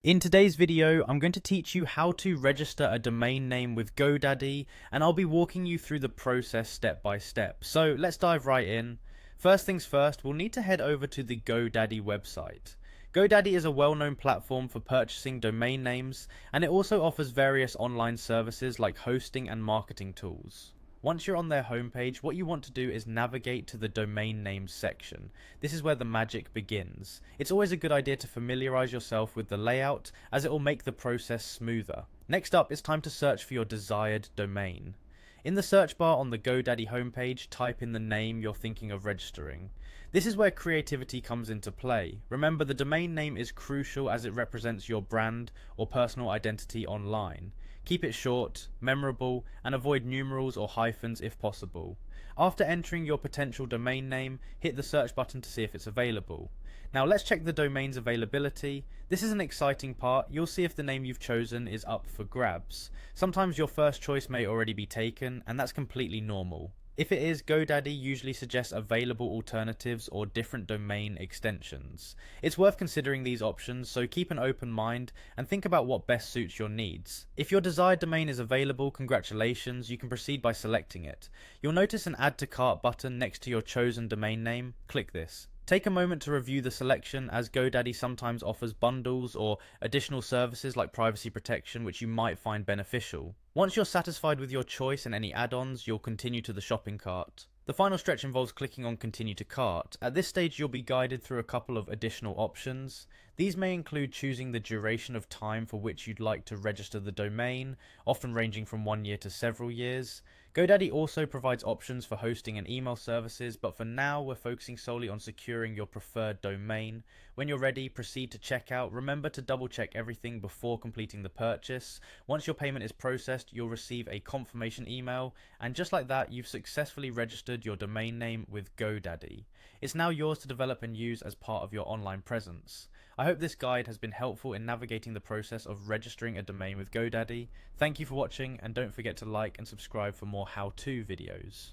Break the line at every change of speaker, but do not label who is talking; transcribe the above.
In today's video, I'm going to teach you how to register a domain name with Godaddy, and I'll be walking you through the process step by step. So let's dive right in. First things first, we'll need to head over to the Godaddy website. Godaddy is a well-known platform for purchasing domain names, and it also offers various online services like hosting and marketing tools. Once you're on their homepage, what you want to do is navigate to the domain names section. This is where the magic begins. It's always a good idea to familiarize yourself with the layout, as it will make the process smoother. Next up, it's time to search for your desired domain. In the search bar on the GoDaddy homepage, type in the name you're thinking of registering. This is where creativity comes into play. Remember, the domain name is crucial as it represents your brand or personal identity online. Keep it short, memorable, and avoid numerals or hyphens if possible. After entering your potential domain name, hit the search button to see if it's available. Now let's check the domain's availability. This is an exciting part. You'll see if the name you've chosen is up for grabs. Sometimes your first choice may already be taken, and that's completely normal. If it is, GoDaddy usually suggests available alternatives or different domain extensions. It's worth considering these options, so keep an open mind and think about what best suits your needs. If your desired domain is available, congratulations, you can proceed by selecting it. You'll notice an Add to Cart button next to your chosen domain name. Click this. Take a moment to review the selection, as GoDaddy sometimes offers bundles or additional services like privacy protection which you might find beneficial. Once you're satisfied with your choice and any add-ons, you'll continue to the shopping cart. The final stretch involves clicking on Continue to Cart. At this stage, you'll be guided through a couple of additional options. These may include choosing the duration of time for which you'd like to register the domain, often ranging from 1 year to several years. GoDaddy also provides options for hosting and email services, but for now we're focusing solely on securing your preferred domain. When you're ready, proceed to checkout. Remember to double check everything before completing the purchase. Once your payment is processed, you'll receive a confirmation email, and just like that, you've successfully registered your domain name with GoDaddy. It's now yours to develop and use as part of your online presence. I hope this guide has been helpful in navigating the process of registering a domain with GoDaddy. Thank you for watching, and don't forget to like and subscribe for more how-to videos.